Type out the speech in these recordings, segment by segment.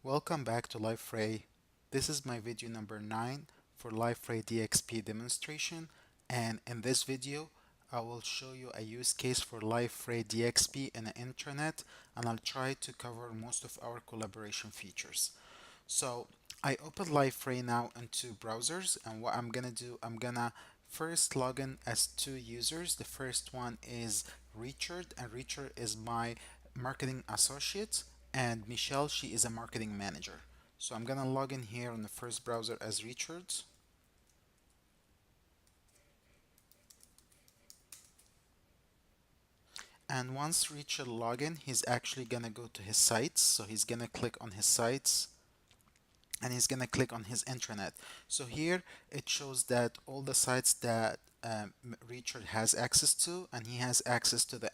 Welcome back to Liferay. This is my video number 9 for Liferay DXP demonstration, and in this video I will show you a use case for Liferay DXP in the intranet, and I'll try to cover most of our collaboration features. So I open Liferay now into browsers, and what I'm gonna do, I'm gonna first log in as two users. The first one is Richard, and Richard is my marketing associate, and Michelle, she is a marketing manager. So I'm gonna log in here on the first browser as Richard. And once Richard login, he's actually gonna go to his sites. So he's gonna click on his sites and he's gonna click on his intranet. So here it shows that all the sites that Richard has access to, and he has access to the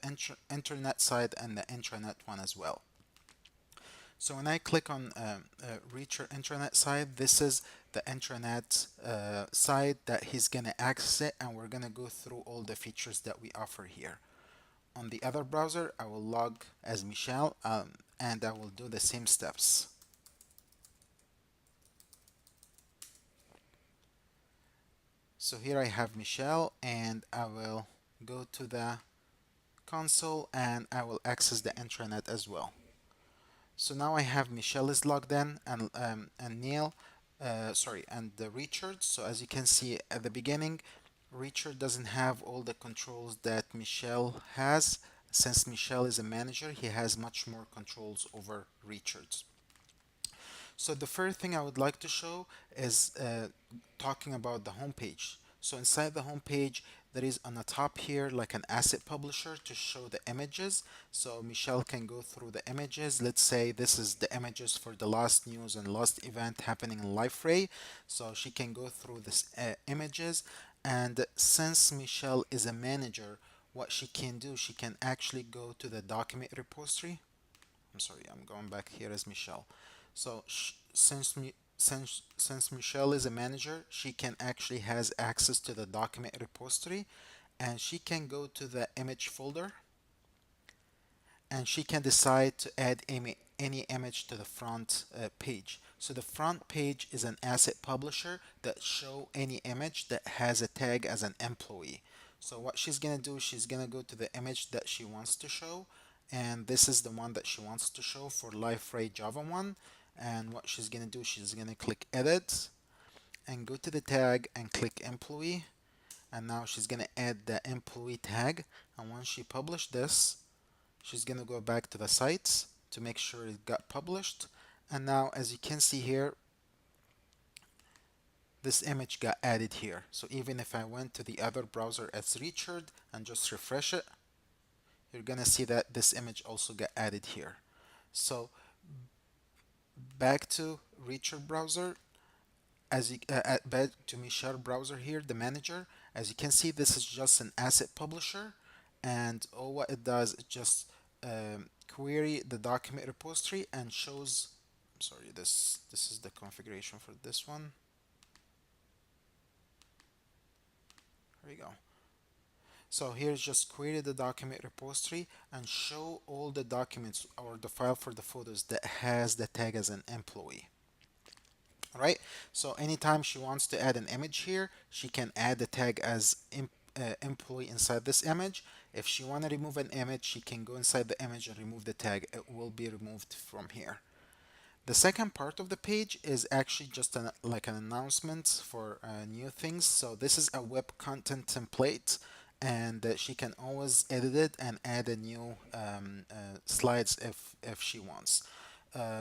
internet side and the intranet one as well. So when I click on Richard intranet side, this is the intranet side that he's gonna access it, and we're gonna go through all the features that we offer here. On the other browser, I will log as Michelle, and I will do the same steps. So here I have Michelle, and I will go to the console and I will access the intranet as well. So now I have Michelle is logged in, and Neil, and Richard. So as you can see at the beginning, Richard doesn't have all the controls that Michelle has. Since Michelle is a manager, he has much more controls over Richard. So the first thing I would like to show is talking about the homepage. So inside the homepage, there is on the top here like an asset publisher to show the images. So Michelle can go through the images. Let's say this is the images for the last news and last event happening in Liferay. So she can go through this images. And since Michelle is a manager, what she can do, she can actually go to the document repository. I'm sorry, I'm going back here as Michelle. So since Michelle is a manager, she can actually has access to the document repository, and she can go to the image folder, and she can decide to add any image to the front page. So the front page is an asset publisher that show any image that has a tag as an employee. So what she's gonna do, she's gonna go to the image that she wants to show, and this is the one that she wants to show for Liferay Java 1. And what she's gonna do, she's gonna click edit and go to the tag and click employee, and now she's gonna add the employee tag. And once she published this, she's gonna go back to the sites to make sure it got published. And now as you can see here, this image got added here. So even if I went to the other browser as Richard and just refresh it, you're gonna see that this image also got added here. So back to Richard browser, back to Michelle browser here, the manager. As you can see, this is just an asset publisher, and all what it does is just query the document repository and shows. I'm sorry, this is the configuration for this one. Here we go. So here's just query the document repository and show all the documents or the file for the photos that has the tag as an employee. Right, so anytime she wants to add an image here, she can add the tag as employee inside this image. If she want to remove an image, she can go inside the image and remove the tag. It will be removed from here. The second part of the page is actually just like an announcement for new things. So this is a web content template, and she can always edit it and add a new slides if she wants.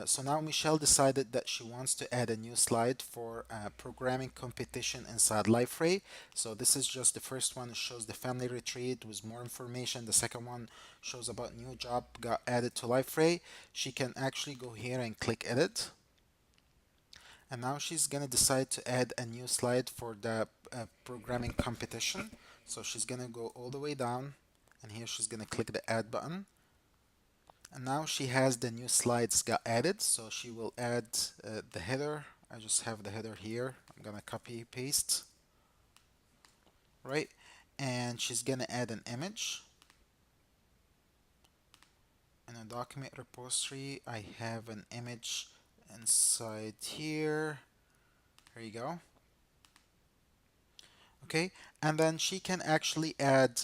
So now Michelle decided that she wants to add a new slide for programming competition inside Liferay. So this is just the first one. It shows the family retreat with more information. The second one shows about new job got added to Liferay. She can actually go here and click edit. And now she's gonna decide to add a new slide for the programming competition. So she's gonna go all the way down, and here she's gonna click the add button. And now she has the new slides got added, so she will add the header. I just have the header here. I'm gonna copy paste, right? And she's gonna add an image. In a document repository, I have an image inside here. Here you go. Okay, and then she can actually add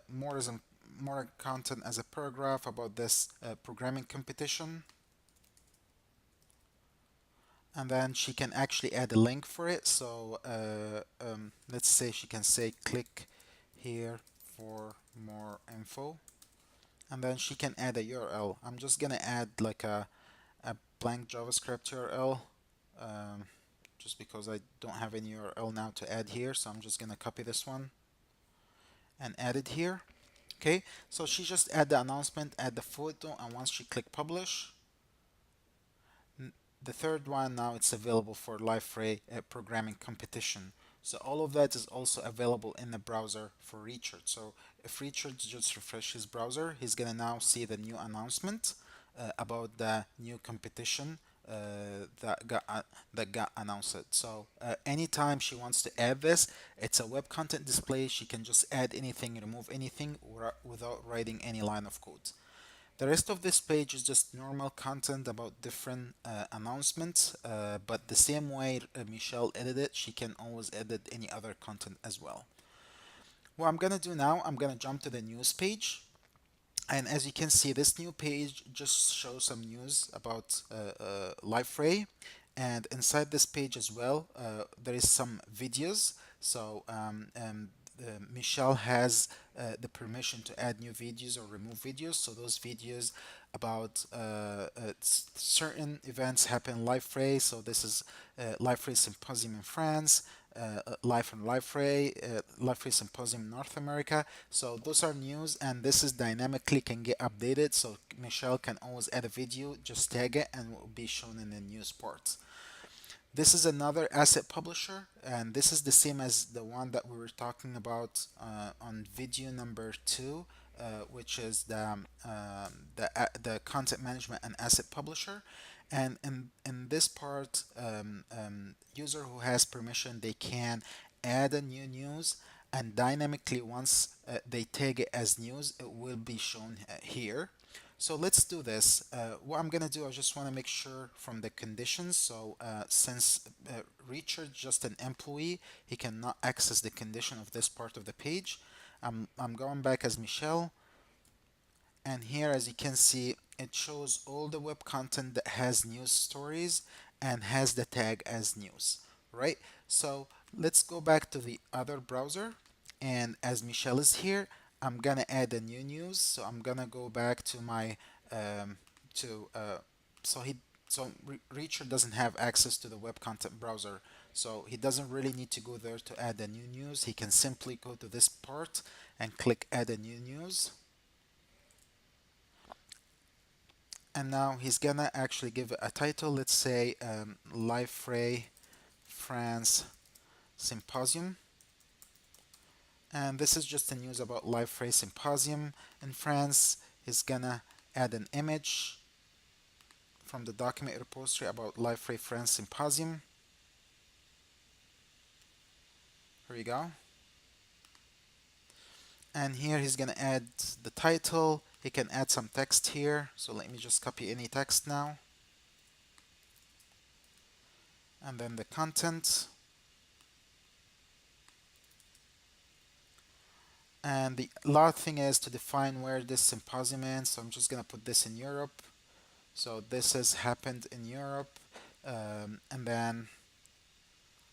more content as a paragraph about this programming competition, and then she can actually add a link for it. So let's say she can say click here for more info, and then she can add a URL. I'm just gonna add like a blank JavaScript URL, um, just because I don't have any URL now to add here, so I'm just gonna copy this one and add it here. Okay, so she just add the announcement, add the photo, and once she click publish, the third one, now it's available for Liferay programming competition. So all of that is also available in the browser for Richard. So if Richard just refresh his browser, he's gonna now see the new announcement about the new competition that got announced. So anytime she wants to add this, it's a web content display. She can just add anything, remove anything without writing any line of code. The rest of this page is just normal content about different announcements, but the same way Michelle edited, she can always edit any other content as well. What I'm gonna do now, I'm gonna jump to the news page. And as you can see, this new page just shows some news about Liferay. And inside this page as well, there is some videos. So Michelle has the permission to add new videos or remove videos. So those videos about certain events happen Liferay. So this is Liferay Symposium in France, Life and Liferay, Liferay Symposium in North America. So those are news, and this is dynamically can get updated. So Michelle can always add a video, just tag it, and it will be shown in the news part. This is another asset publisher, and this is the same as the one that we were talking about on video number 2, which is the content management and asset publisher. And in this part, user who has permission, they can add a new news, and dynamically once they tag it as news, it will be shown here. So let's do this. What I'm gonna do, I just want to make sure from the conditions. So since Richard just an employee, he cannot access the condition of this part of the page. I'm going back as Michelle, and here as you can see, it shows all the web content that has news stories and has the tag as news, right? So let's go back to the other browser, and as Michelle is here, I'm gonna add a new news. So I'm gonna go back to my to so he so Richard doesn't have access to the web content browser, so he doesn't really need to go there to add a new news. He can simply go to this part and click add a new news, and now he's gonna actually give it a title. Let's say Liferay France Symposium, and this is just the news about Liferay Symposium in France. He's gonna add an image from the document repository about Liferay France Symposium. Here you go. And here he's gonna add the title. He can add some text here. So let me just copy any text now. And then the content. And the last thing is to define where this symposium is. So I'm just gonna put this in Europe. So this has happened in Europe. And then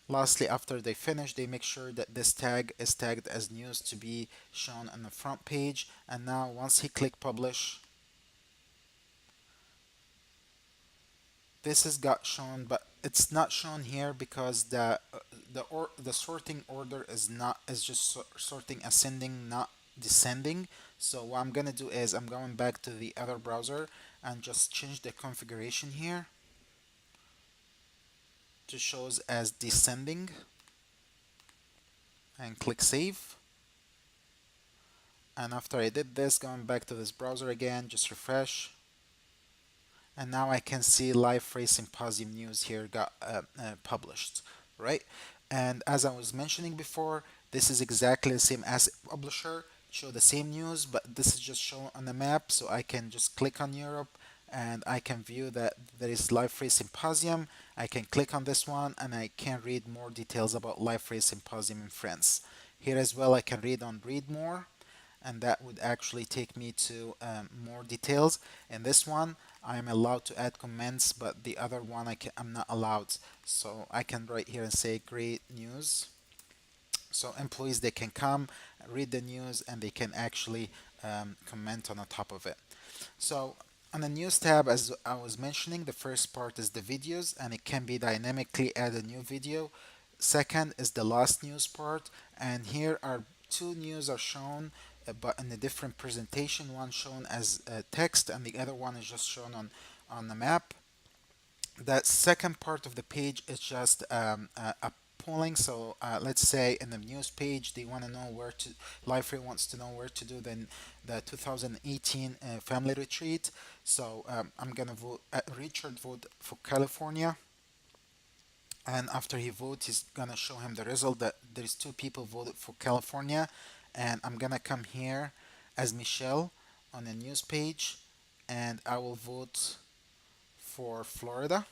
lastly, after they finish, they make sure that this tag is tagged as news to be shown on the front page. And now once he click publish, this has got shown, but it's not shown here because the sorting order is just sorting ascending, not descending. So what I'm gonna do is I'm going back to the other browser and just change the configuration here to shows as descending, and click save. And after I did this, going back to this browser again, just refresh, and now I can see Liferay Symposium news here got published, right? And as I was mentioning before, this is exactly the same as publisher, show the same news, but this is just shown on the map, so I can just click on Europe and I can view that there is Liferay Symposium. I can click on this one and I can read more details about Liferay Symposium in France. Here as well I can read on read more, and that would actually take me to more details. In this one I'm allowed to add comments, but the other one I'm not allowed. So I can write here and say great news. So employees, they can come read the news and they can actually comment on the top of it. So on the news tab, as I was mentioning, the first part is the videos, and it can be dynamically add a new video. Second is the last news part, and here are two news are shown, but in a different presentation. One shown as text, and the other one is just shown on the map. That second part of the page is just a polling. So let's say in the news page they want to know where to, Liferay wants to know where to do the 2018 family retreat. So I'm gonna vote Richard vote for California, and after he votes he's gonna show him the result that there's two people voted for California. And I'm gonna come here as Michelle on the news page, and I will vote for Florida.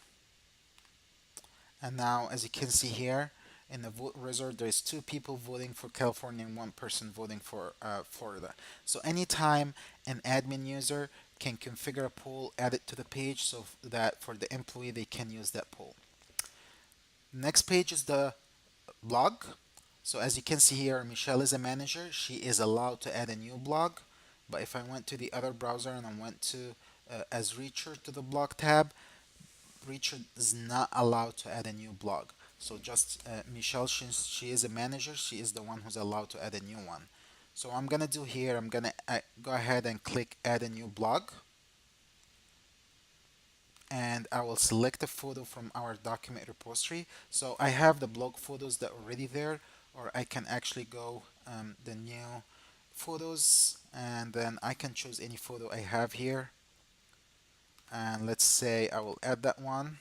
And now, as you can see here, in the vote result, there's two people voting for California and one person voting for Florida. So anytime an admin user can configure a poll, add it to the page so that for the employee they can use that poll. Next page is the blog. So as you can see here, Michelle is a manager. She is allowed to add a new blog. But if I went to the other browser and I went to as Richard to the blog tab, Richard is not allowed to add a new blog. So just Michelle, since she is a manager, she is the one who's allowed to add a new one. So I'm gonna do here, I'm gonna go ahead and click add a new blog, and I will select a photo from our document repository. So I have the blog photos that are already there, or I can actually go the new photos, and then I can choose any photo I have here, and let's say I will add that one,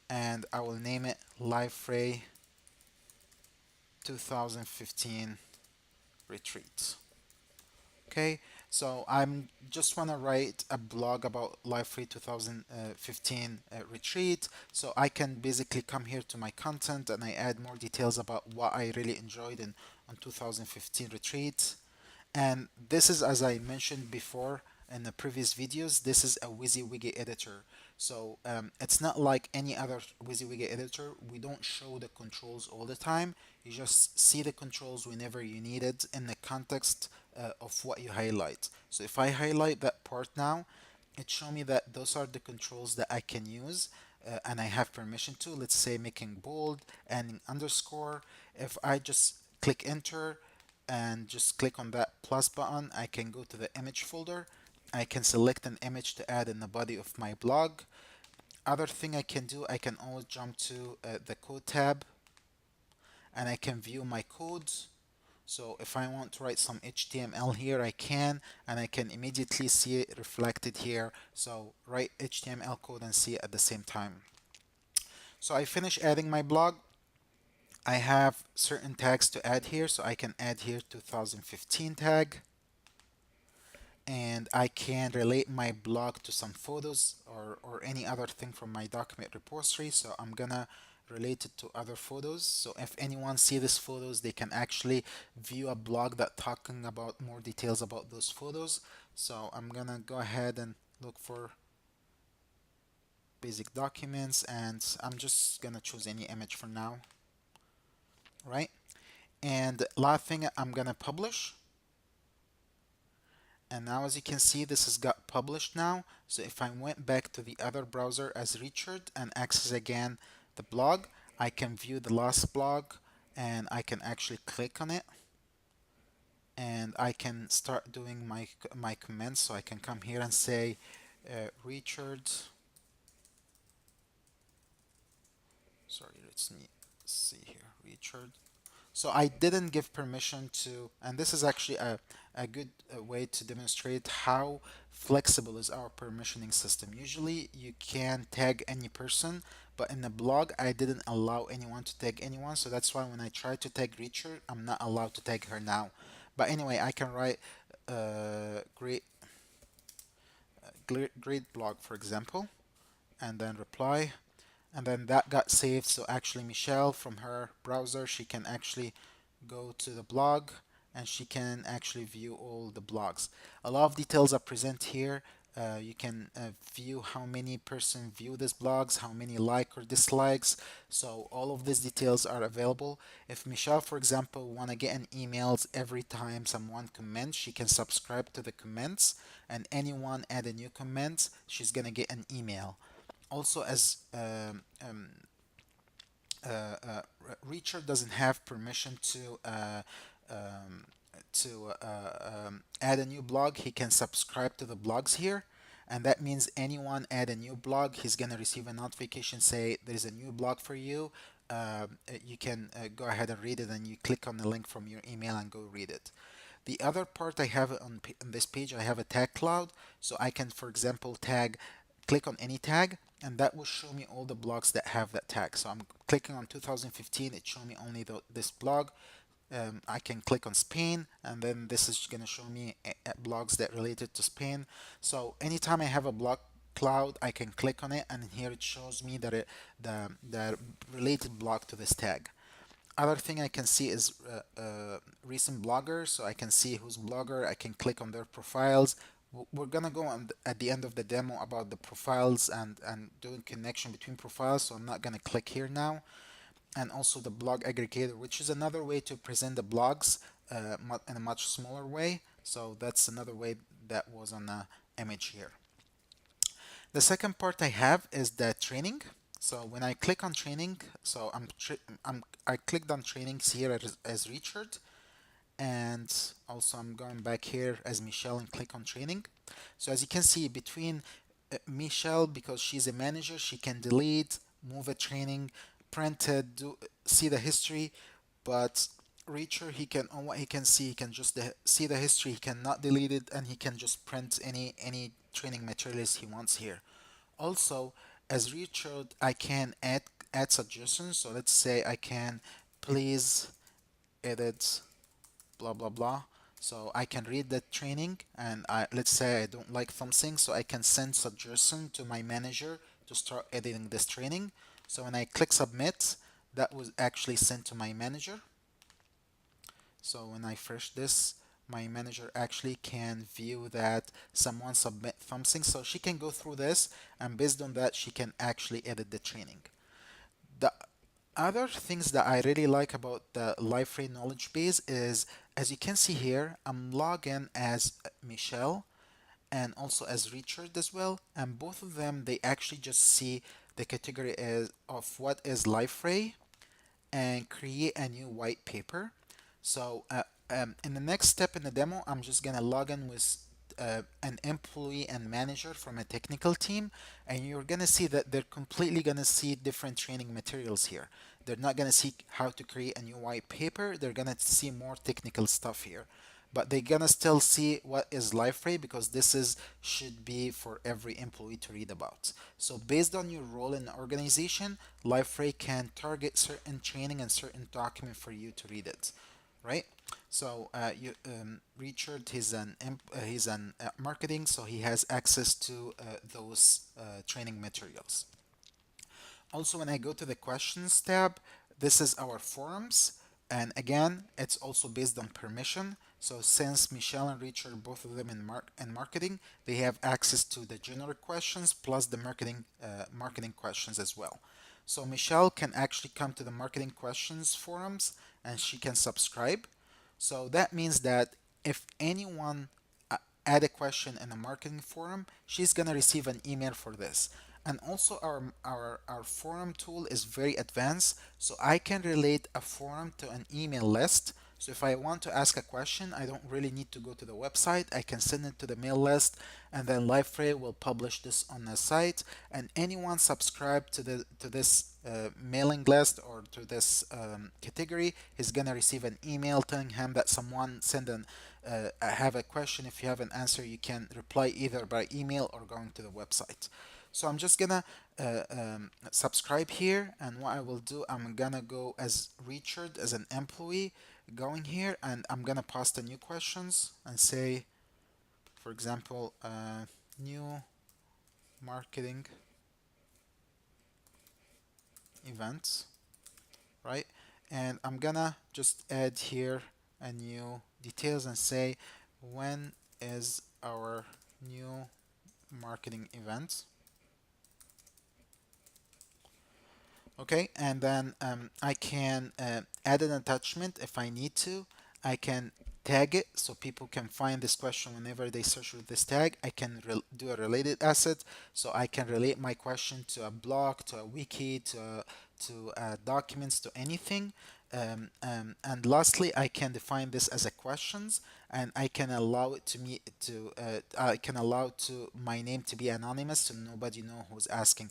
and I will name it Liferay 2015 retreat. Okay, so I'm just want to write a blog about Liferay 2015 retreat. So I can basically come here to my content and I add more details about what I really enjoyed in on 2015 retreat. And this is, as I mentioned before in the previous videos, this is a WYSIWYG editor. So it's not like any other WYSIWYG editor. We don't show the controls all the time. You just see the controls whenever you need it in the context of what you highlight. So if I highlight that part now, it show me that those are the controls that I can use and I have permission to. Let's say making bold, adding underscore. If I just click enter and just click on that plus button, I can go to the image folder. I can select an image to add in the body of my blog. Other thing I can do, I can always jump to the code tab and I can view my codes. So if I want to write some HTML here, I can, and I can immediately see it reflected here. So write HTML code and see it at the same time. So I finish adding my blog. I have certain tags to add here, so I can add here 2015 tag, and I can relate my blog to some photos or any other thing from my document repository. So I'm gonna relate it to other photos. So if anyone see these photos, they can actually view a blog that talking about more details about those photos. So I'm gonna go ahead and look for basic documents, and I'm just gonna choose any image for now, right? And last thing, I'm gonna publish. And now as you can see, this has got published now. So if I went back to the other browser as Richard and access again the blog, I can view the last blog and I can actually click on it and I can start doing my comments. So I can come here and say Richard, sorry, let's me see here, Richard. So I didn't give permission to, and this is actually a good way to demonstrate how flexible is our permissioning system. Usually you can tag any person, but in the blog I didn't allow anyone to tag anyone. So that's why when I try to tag Richard, I'm not allowed to tag her now. But anyway, I can write great great blog, for example, and then reply, and then that got saved. So actually Michelle, from her browser, she can actually go to the blog and she can actually view all the blogs. A lot of details are present here. You can view how many person view these blogs, how many like or dislikes. So all of these details are available. If Michelle, for example, want to get an emails every time someone comments, she can subscribe to the comments, and anyone add a new comment, she's gonna get an email. Also, as Reacher doesn't have permission um, to add a new blog, he can subscribe to the blogs here. And that means anyone add a new blog, he's gonna receive a notification say there's a new blog for you. You can go ahead and read it, and you click on the link from your email and go read it. The other part I have on this page, I have a tag cloud, so I can, for example, click on any tag, and that will show me all the blogs that have that tag. So I'm clicking on 2015, it show me only this blog. I can click on Spain, and then this is going to show me blogs that related to Spain. So anytime I have a blog cloud, I can click on it, and here it shows me that the related blog to this tag. Other thing I can see is recent bloggers, so I can see who's blogger. I can click on their profiles. We're gonna go on at the end of the demo about the profiles and doing connection between profiles, so I'm not gonna click here now. And also the blog aggregator, which is another way to present the blogs in a much smaller way. So that's another way that was on the image here. The second part I have is the training. So when I click on training, so I clicked on trainings here as Richard, and also I'm going back here as Michelle and click on training. So as you can see, between Michelle, because she's a manager, she can delete, move a training, print it, see the history. But Reacher, he can, on what he can see, he can just see the history. He cannot delete it, and he can just print any training materials he wants here. Also, as Richard, I can add suggestions. So let's say I can please edit blah blah blah. So I can read that training, and let's say I don't like something, so I can send suggestion to my manager to start editing this training. So when I click submit, that was actually sent to my manager. So when I refresh this, my manager actually can view that someone submit something, so she can go through this, and based on that she can actually edit the training. The other things that I really like about the Liferay knowledge base is, as you can see here, I'm logged in as Michelle and also as Richard as well, and both of them, they actually just see the category as of what is Liferay and create a new white paper. So in the next step in the demo, I'm just gonna log in with an employee and manager from a technical team, and you're gonna see that they're completely gonna see different training materials here. They're not gonna see how to create a new white paper. They're gonna see more technical stuff here, but they're gonna still see what is Liferay, because this is should be for every employee to read about. So based on your role in the organization, Liferay can target certain training and certain document for you to read it, right? So Richard, he's an marketing, so he has access to those training materials. Also, when I go to the questions tab, this is our forums. And again, it's also based on permission. So since Michelle and Richard, both of them in marketing, they have access to the general questions plus the marketing questions as well. So Michelle can actually come to the marketing questions forums, and she can subscribe. So that means that if anyone add a question in a marketing forum, she's gonna receive an email for this. And also our forum tool is very advanced, so I can relate a forum to an email list. So if I want to ask a question, I don't really need to go to the website. I can send it to the mail list, and then Liferay will publish this on the site. And anyone subscribed to this mailing list or to this category is gonna receive an email telling him that someone sent an I have a question. If you have an answer, you can reply either by email or going to the website. So I'm just gonna subscribe here, and what I will do, I'm gonna go as Richard as an employee, going here, and I'm gonna post the new questions and say, for example, new marketing events, right? And I'm gonna just add here a new details and say when is our new marketing event. Okay, and then I can add an attachment if I need to. I can tag it so people can find this question whenever they search with this tag. I can do a related asset, so I can relate my question to a blog, to a wiki, to documents, to anything. And lastly, I can define this as a questions, and I can allow it to me to I can allow to my name to be anonymous, so nobody know who's asking.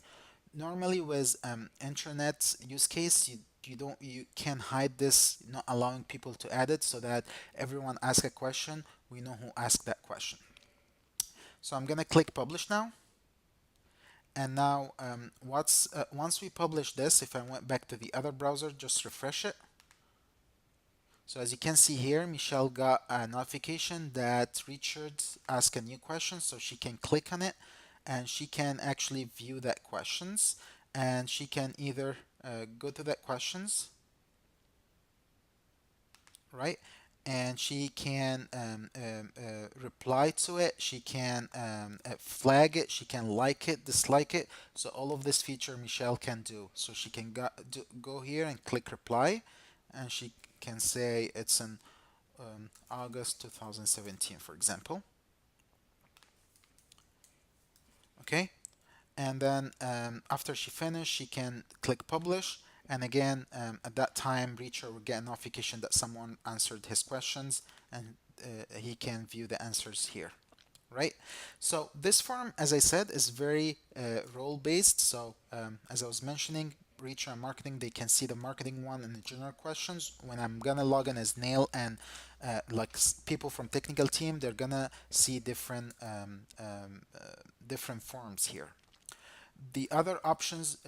Normally with intranet use case, you can hide this, not allowing people to add it, so that everyone ask a question, we know who asked that question. So I'm gonna click publish now. And now once we publish this, if I went back to the other browser, just refresh it. So as you can see here, Michelle got a notification that Richard asked a new question, so she can click on it and she can actually view that questions, and she can either go to that questions, right? And she can reply to it. She can flag it. She can like it, dislike it. So all of this feature Michelle can do. So she can go here and click reply, and she can say it's in August 2017, for example. Okay, and then after she finished, she can click publish. And again, at that time, Reacher will get a notification that someone answered his questions, and he can view the answers here, right? So this form, as I said, is very role based. So as I was mentioning, Reach and marketing, they can see the marketing one and the general questions. When I'm gonna log in as Nail and people from technical team, they're gonna see different forms here. The other options,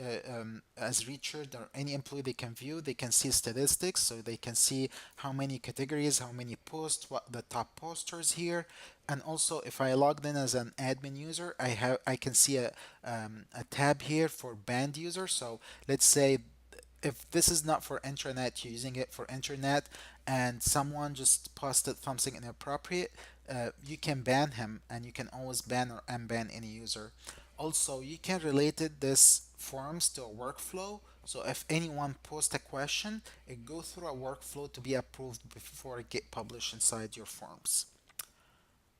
as Richard or any employee they can view, they can see statistics, so they can see how many categories, how many posts, what the top posters here. And also, if I logged in as an admin user, I can see a tab here for banned users. So let's say if this is not for intranet, you're using it for internet, and someone just posted something inappropriate, you can ban him, and you can always ban or unban any user. Also, you can relate this forms to a workflow. So if anyone posts a question, it goes through a workflow to be approved before it get published inside your forms,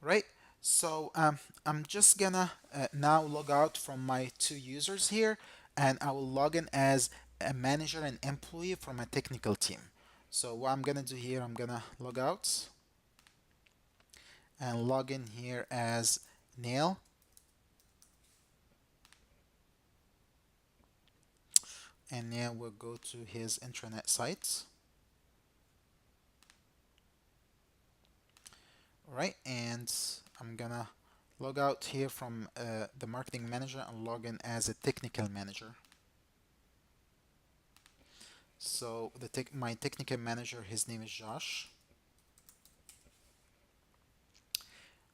right? So I'm just gonna now log out from my two users here, and I will log in as a manager and employee from a technical team. So what I'm gonna do here, I'm gonna log out and log in here as Neil, and now we'll go to his intranet site. All right, and I'm gonna log out here from the marketing manager and log in as a technical manager. So my technical manager, his name is Josh,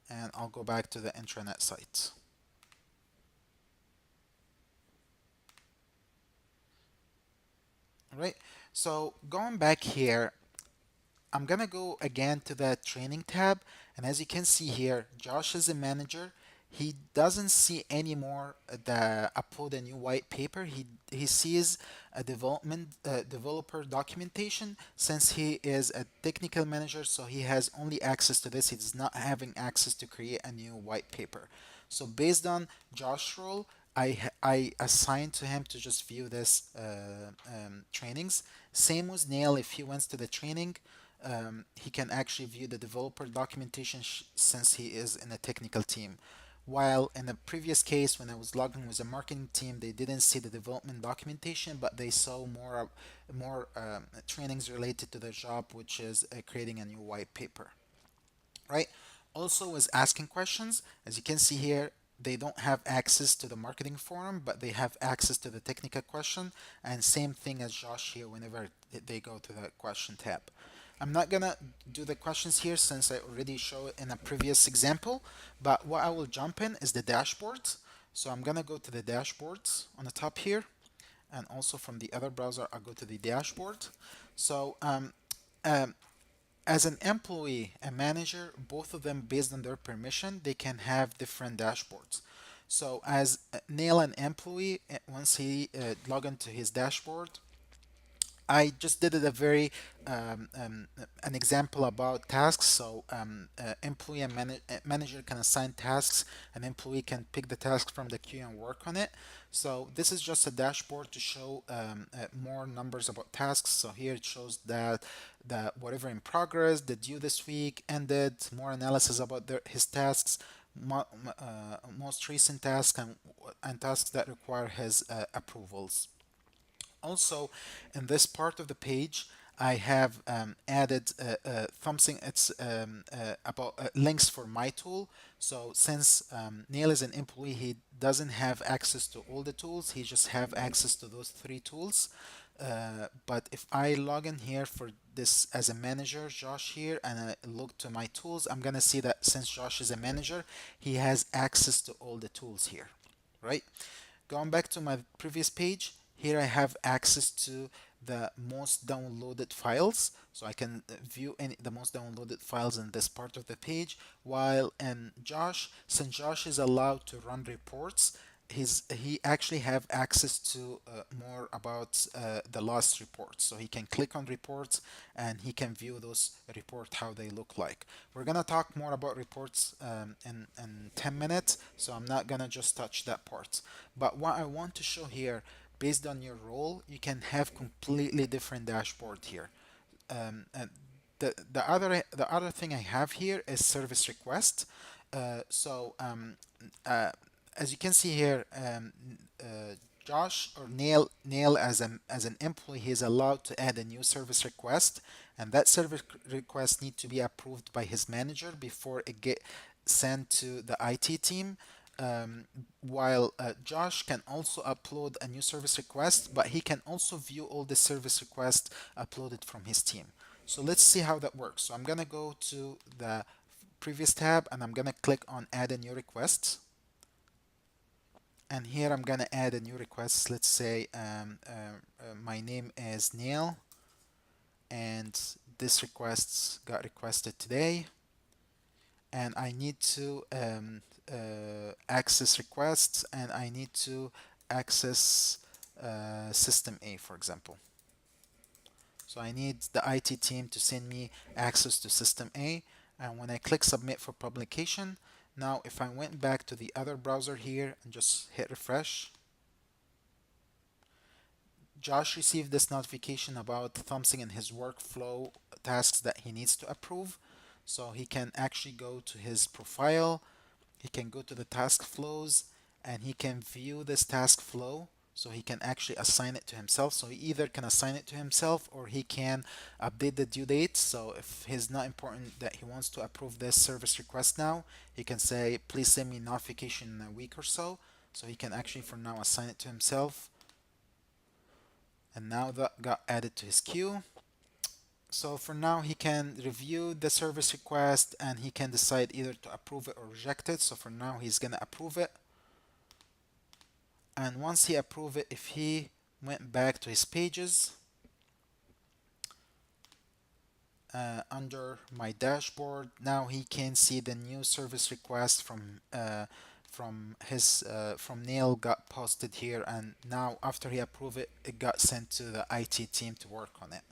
and I'll go back to the intranet site. All right, so going back here, I'm gonna go again to the training tab, and as you can see here, Josh is a manager. He doesn't see anymore the upload a new white paper. He sees a developer documentation. Since he is a technical manager, so he has only access to this. He does not having access to create a new white paper. So based on Josh's role, I assigned to him to just view this trainings. Same with Nail. If he went to the training, he can actually view the developer documentation since he is in a technical team. While in the previous case, when I was logging with the marketing team, they didn't see the development documentation, but they saw more trainings related to the job, which is creating a new white paper, right? Also, was asking questions. As you can see here, they don't have access to the marketing forum, but they have access to the technical question. And same thing as Josh here whenever they go to the question tab. I'm not gonna do the questions here since I already showed it in a previous example, but what I will jump in is the dashboard. So I'm gonna go to the dashboards on the top here, and also from the other browser I'll go to the dashboard. So um, as an employee and manager, both of them based on their permission, they can have different dashboards. So as Neil an employee, once he log into his dashboard, I just did it a very an example about tasks. So employee and manager can assign tasks, and employee can pick the task from the queue and work on it. So this is just a dashboard to show more numbers about tasks. So here it shows that the whatever in progress, the due this week, ended, more analysis about his tasks, most recent tasks, and tasks that require his approvals. Also, in this part of the page, I have added something. It's about links for my tool. So since Neil is an employee, he doesn't have access to all the tools. He just have access to those three tools. But if I log in here for this as a manager, Josh here, and I look to my tools, I'm gonna see that since Josh is a manager, he has access to all the tools here, right? Going back to my previous page, here I have access to the most downloaded files. So I can view the most downloaded files in this part of the page. While in Josh, since Josh is allowed to run reports, he actually have access to more about the last reports. So he can click on reports and he can view those reports how they look like. We're gonna talk more about reports in 10 minutes, so I'm not gonna just touch that part. But what I want to show here, based on your role, you can have completely different dashboard here. And the other thing I have here is service request. So as you can see here, Josh or Neil as an employee, he is allowed to add a new service request, and that service request need to be approved by his manager before it get sent to the IT team. While Josh can also upload a new service request, but he can also view all the service requests uploaded from his team. So let's see how that works. So I'm gonna go to the previous tab and I'm gonna click on add a new request. And here I'm gonna add a new request. Let's say my name is Neil, and this request got requested today, and I need to access requests, and I need to access system A, for example. So I need the IT team to send me access to system A, and when I click submit for publication, now if I went back to the other browser here and just hit refresh, Josh received this notification about something in his workflow tasks that he needs to approve. So he can actually go to his profile, he can go to the task flows, and he can view this task flow. So he can actually assign it to himself. So he either can assign it to himself or he can update the due date. So if he's not important that he wants to approve this service request now, he can say, please send me notification in a week or so. So he can actually for now assign it to himself, and now that got added to his queue. So for now he can review the service request and he can decide either to approve it or reject it. So for now he's gonna approve it, and once he approve it, if he went back to his pages under my dashboard, now he can see the new service request from Neil got posted here, and now after he approved it, it got sent to the IT team to work on it.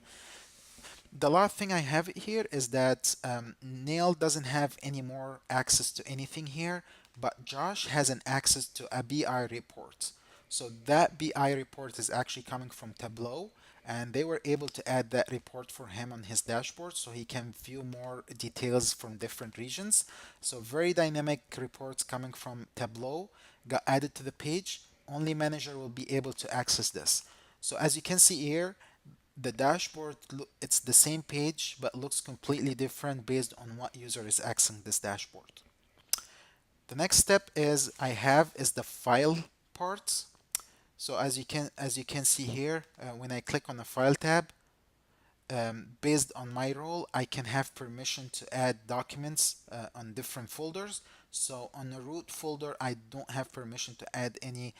The last thing I have here is that Neil doesn't have any more access to anything here, but Josh has an access to a BI report. So that BI report is actually coming from Tableau, and they were able to add that report for him on his dashboard so he can view more details from different regions. So very dynamic reports coming from Tableau got added to the page. Only manager will be able to access this. So as you can see here, the dashboard, it's the same page but looks completely different based on what user is accessing this dashboard. The next step is the file part. So as you can see here, when I click on the file tab, based on my role, I can have permission to add documents on different folders. So on the root folder, I don't have permission to add any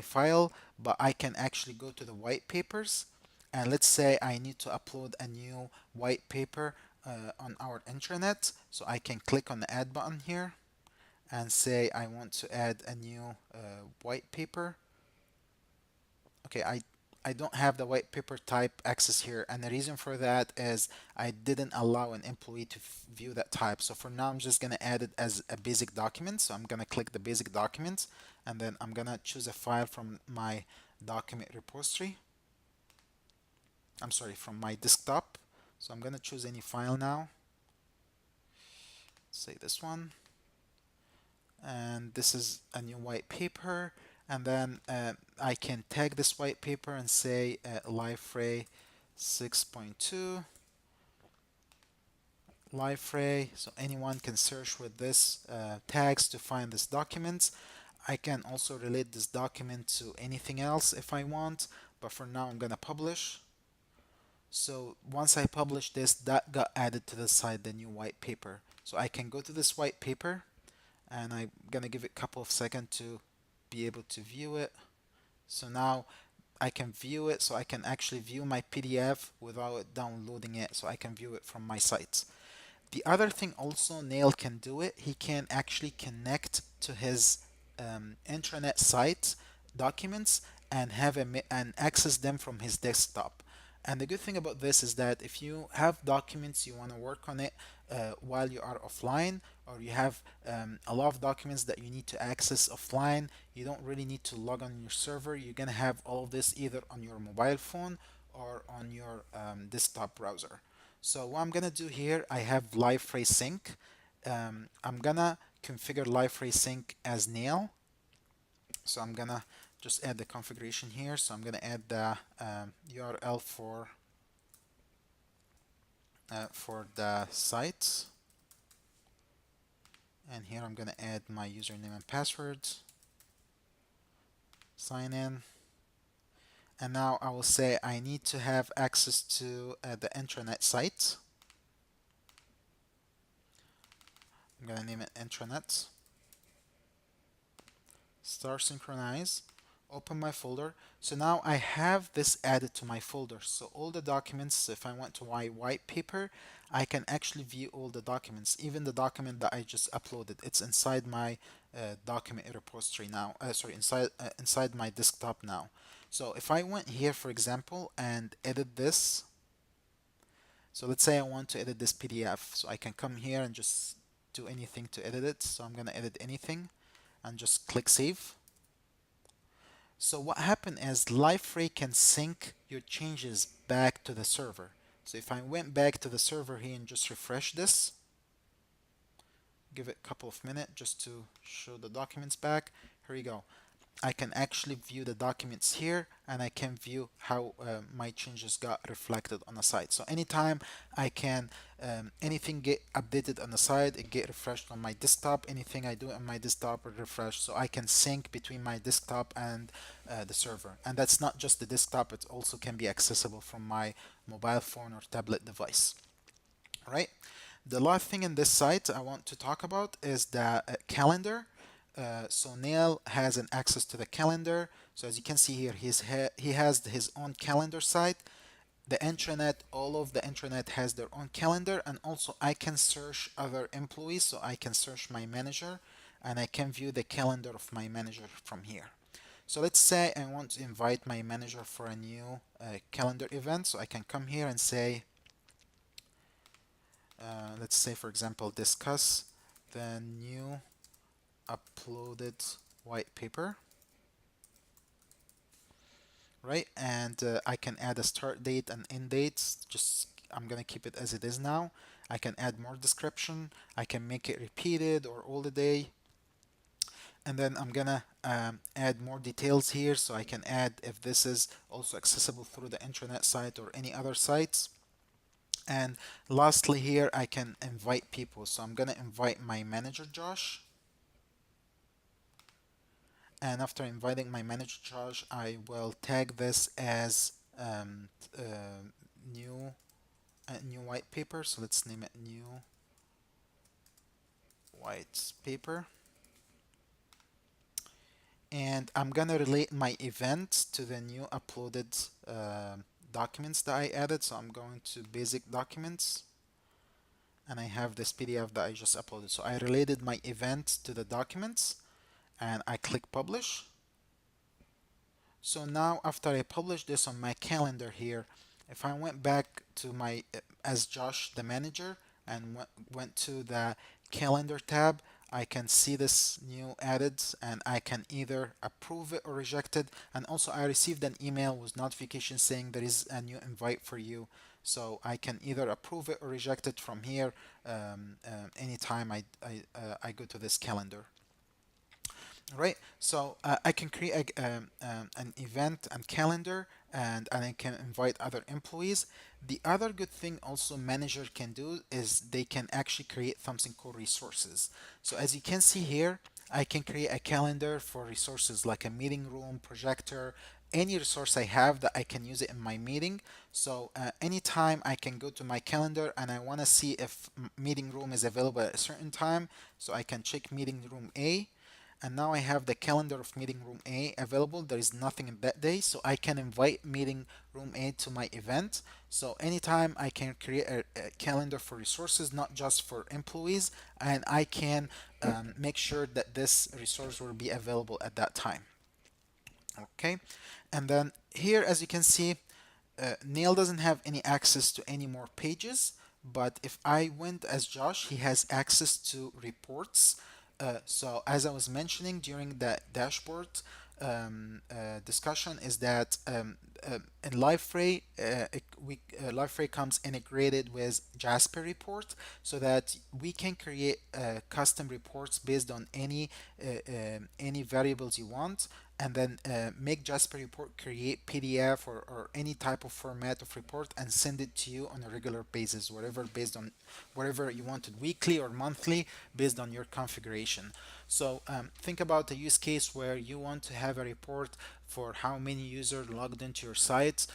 file, but I can actually go to the white papers, and let's say I need to upload a new white paper on our intranet. So I can click on the add button here and say I want to add a new white paper. Okay, I don't have the white paper type access here, and the reason for that is I didn't allow an employee to view that type. So for now, I'm just gonna add it as a basic document. So I'm gonna click the basic document, and then I'm gonna choose a file from my document repository. I'm sorry, from my desktop. So I'm gonna choose any file now. Say this one, and this is a new white paper. And then I can tag this white paper and say Liferay 6.2 Liferay, so anyone can search with this tags to find this document. I can also relate this document to anything else if I want, but for now I'm gonna publish. So once I publish this, that got added to the side, the new white paper. So I can go to this white paper, and I'm gonna give it a couple of seconds to be able to view it. So now I can view it, so I can actually view my PDF without downloading it, so I can view it from my site. The other thing also, Nail can do it. He can actually connect to his intranet site documents and and access them from his desktop. And the good thing about this is that if you have documents you want to work on it while you are offline, or you have a lot of documents that you need to access offline, you don't really need to log on your server. You're gonna have all of this either on your mobile phone or on your desktop browser. So what I'm gonna do here, I have Liferay Sync. I'm gonna configure Liferay Sync as Nail. So I'm gonna just add the configuration here. So I'm gonna add the URL for the site, and here I'm gonna add my username and password. Sign in, and now I will say I need to have access to the intranet site. I'm gonna name it intranet. Start synchronize, open my folder. So now I have this added to my folder. So all the documents, if I went to my white paper, I can actually view all the documents, even the document that I just uploaded. It's inside my document repository now. Sorry, inside my desktop now. So if I went here, for example, and edit this, so let's say I want to edit this PDF, so I can come here and just do anything to edit it. So I'm gonna edit anything and just click save. So what happened is Liferay can sync your changes back to the server. So if I went back to the server here and just refresh this, give it a couple of minutes just to show the documents back. Here we go. I can actually view the documents here, and I can view how my changes got reflected on the site. So anytime I can, anything get updated on the site, it get refreshed on my desktop. Anything I do on my desktop will refresh, so I can sync between my desktop and the server. And that's not just the desktop, it also can be accessible from my mobile phone or tablet device. All right. The last thing in this site I want to talk about is the calendar. So Neil has an access to the calendar. So as you can see here, he has his own calendar site. The intranet, all of the intranet has their own calendar, and also I can search other employees. So I can search my manager, and I can view the calendar of my manager from here. So let's say I want to invite my manager for a new calendar event. So I can come here and say, let's say for example, discuss the new uploaded white paper, right? And I can add a start date and end date. Just I'm gonna keep it as it is now. I can add more description. I can make it repeated or all the day. And then I'm gonna add more details here, so I can add if this is also accessible through the intranet site or any other sites. And lastly here, I can invite people. So I'm gonna invite my manager Josh. And after inviting my manager Josh, I will tag this as new white paper. So let's name it new white paper. And I'm gonna relate my event to the new uploaded documents that I added. So I'm going to basic documents, and I have this PDF that I just uploaded. So I related my event to the documents, and I click publish. So now after I publish this on my calendar here, if I went back to my as Josh the manager and went to the calendar tab, I can see this new added, and I can either approve it or reject it. And also I received an email with notification saying there is a new invite for you. So I can either approve it or reject it from here anytime I go to this calendar. Right, so I can create an event and calendar, and I can invite other employees. The other good thing also manager can do is they can actually create something called resources. So as you can see here, I can create a calendar for resources like a meeting room, projector, any resource I have that I can use it in my meeting. So anytime I can go to my calendar and I want to see if meeting room is available at a certain time, so I can check meeting room A, and now I have the calendar of meeting room A available. There is nothing in that day, so I can invite meeting room A to my event. So anytime I can create a calendar for resources, not just for employees, and I can make sure that this resource will be available at that time. Okay, and then here, as you can see, Neil doesn't have any access to any more pages, but if I went as Josh, he has access to reports. So as I was mentioning during the dashboard discussion, is that in Liferay, Liferay comes integrated with Jasper report, so that we can create custom reports based on any variables you want, and then make Jasper report create PDF or any type of format of report and send it to you on a regular basis, whatever based on whatever you wanted, weekly or monthly, based on your configuration. So think about a use case where you want to have a report for how many users logged into your site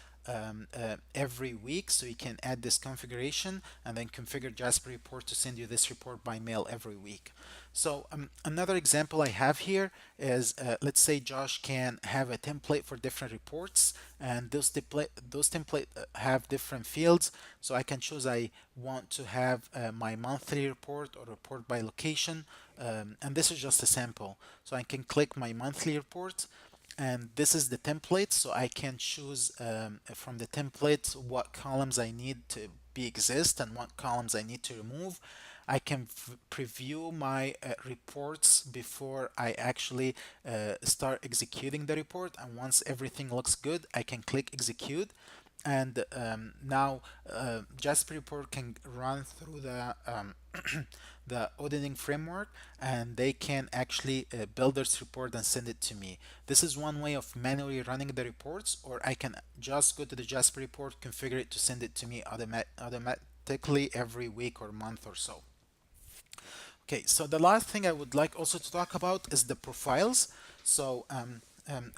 every week. So you can add this configuration and then configure Jasper report to send you this report by mail every week. So another example I have here is let's say Josh can have a template for different reports, and those template have different fields. So I can choose I want to have my monthly report or report by location, and this is just a sample. So I can click my monthly report, and this is the template, so I can choose from the template what columns I need to be exist and what columns I need to remove. I can preview my reports before I actually start executing the report, and once everything looks good I can click execute, and now Jasper report can run through the auditing framework, and they can actually build this report and send it to me. This is one way of manually running the reports, or I can just go to the Jasper report, configure it to send it to me automatically every week or month or so. Okay, so the last thing I would like also to talk about is the profiles. So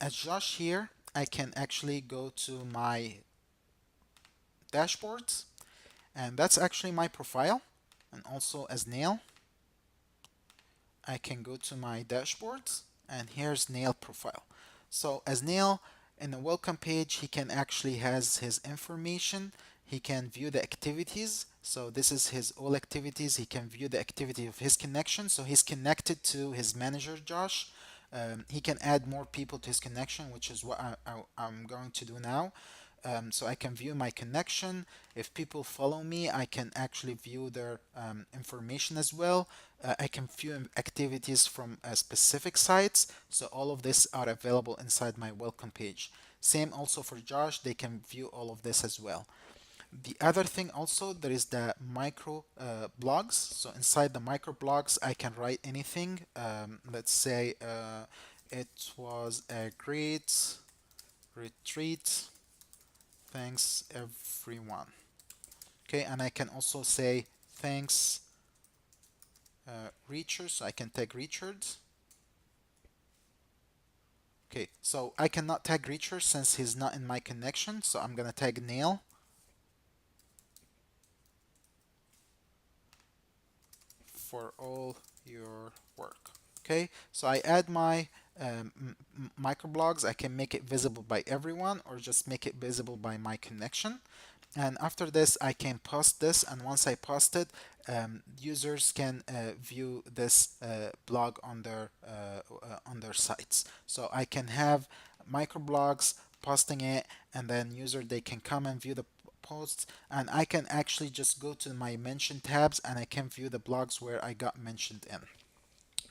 as Josh here, I can actually go to my dashboards, and that's actually my profile. And also as Neil, I can go to my dashboards, and here's Neil profile. So as Neil, in the welcome page, he can actually has his information. He can view the activities. So this is his all activities. He can view the activity of his connection. So he's connected to his manager, Josh. He can add more people to his connection, which is what I'm going to do now. So I can view my connection. If people follow me, I can actually view their information as well. I can view activities from specific sites. So all of this are available inside my welcome page. Same also for Josh, they can view all of this as well. The other thing also, there is the micro blogs. So inside the micro blogs, I can write anything. Let's say it was a great retreat. Thanks everyone. Okay, and I can also say thanks Richard. So I can tag Richard. Okay, so I cannot tag Richard since he's not in my connection. So I'm gonna tag Neil. for all your work. Okay, so I add my microblogs. I can make it visible by everyone or just make it visible by my connection. And after this, I can post this, and once I post it, users can view this blog on their sites. So I can have microblogs posting it, and then user they can come and view the posts, and I can actually just go to my mentioned tabs and I can view the blogs where I got mentioned in.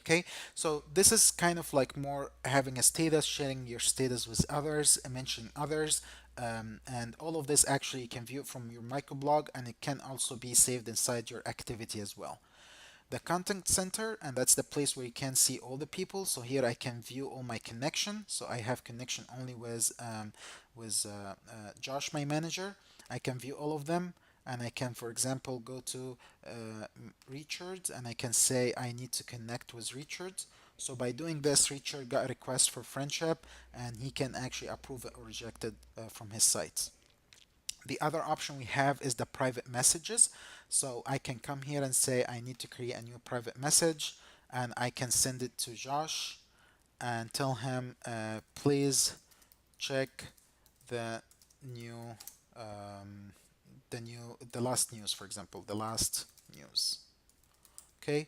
Okay, so this is kind of like more having a status, sharing your status with others, and mentioning others, and all of this actually you can view it from your microblog, and it can also be saved inside your activity as well. The content center, and that's the place where you can see all the people. So here I can view all my connection. So I have connection only with Josh, my manager. I can view all of them, and I can, for example, go to Richard, and I can say I need to connect with Richard. So by doing this, Richard got a request for friendship, and he can actually approve it or reject it from his site. The other option we have is the private messages. So I can come here and say I need to create a new private message, and I can send it to Josh and tell him please check the new the last news, for example, the last news. Okay,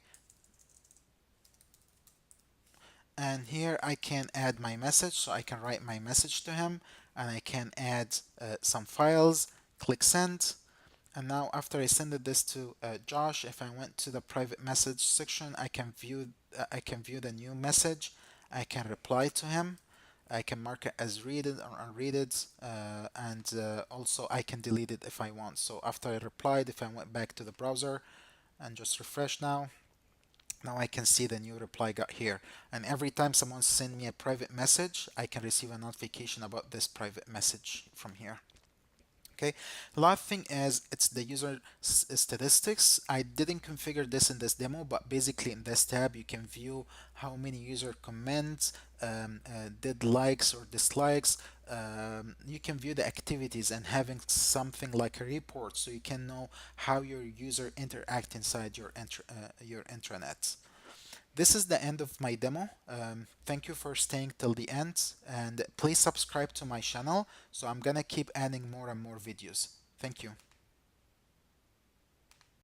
and here I can add my message, so I can write my message to him, and I can add some files, click send. And now after I send this to Josh, if I went to the private message section, I can view the new message. I can reply to him. I can mark it as read it or unread it, and also I can delete it if I want. So after I replied, if I went back to the browser and just refresh now I can see the new reply got here. And every time someone sends me a private message, I can receive a notification about this private message from here. Okay, the last thing is it's the user statistics. I didn't configure this in this demo, but basically in this tab you can view how many user comments, did likes or dislikes. You can view the activities and having something like a report, so you can know how your user interact inside your intranet. This is the end of my demo. Thank you for staying till the end, and please subscribe to my channel, so I'm gonna keep adding more and more videos. Thank you.